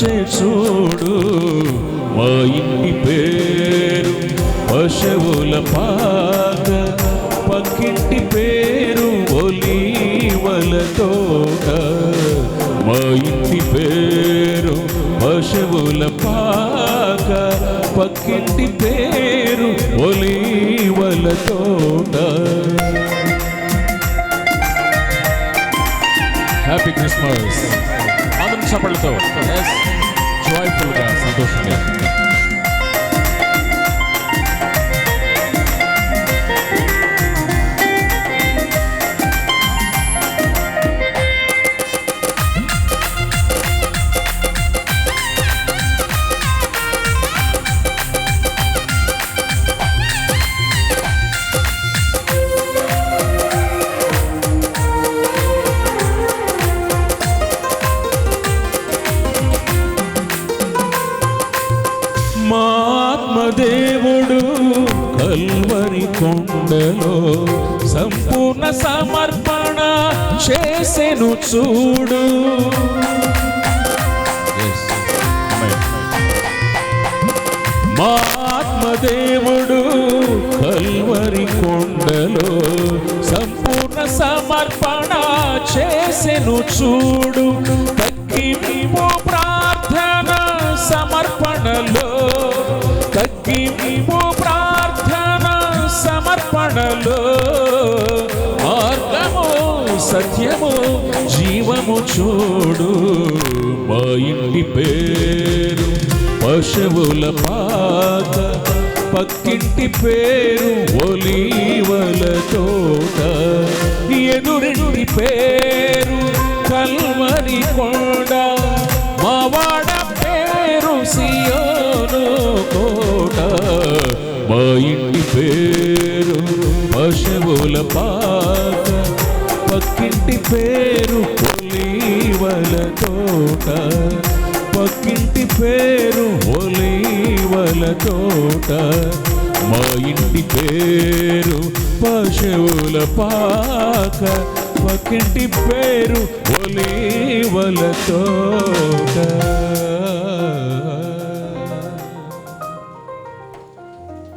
మార్చే చూడు. మా ఇంటి పేరు పశువుల పాక, పక్కింటి పేరు ఒలీవల తోట. మా ఇంటి పేరు పశువుల పాక, పక్కింటి పేరు ఒలీవల తోట. Happy Christmas. అందరం చప్పట్లతో జాయ్ఫుల్గా సంతోషంగా. మా ఆత్మదేవుడు కల్వరి కొండలో సంపూర్ణ సమర్పణ చేసెను చూడు. మా ఆత్మదేవుడు కల్వరి కొండలో సంపూర్ణ సమర్పణ చేసెను చూడు. తగ్గింపు ప్రార్థన సమర్పణలో, తగ్గింపు ప్రార్థన సమర్పణలో, మార్గము సత్యము జీవము చూడు. మా ఇంటి పేరు పశువుల పాక, పక్కింటి పేరు ఒలీవల తోట. ఎదురింటి పేరు కల్వరి కొండ, మావాడ పేరు సియోను కోట. మా ఇంటి పేరు పశువుల పాక, పక్కింటి పేరు ఒలీవల తోట. పక్కింటి పేరు ఒలీవల తోట. మా ఇంటి పేరు పశువుల పాక, పక్కింటి పేరు ఒలీవల తోట.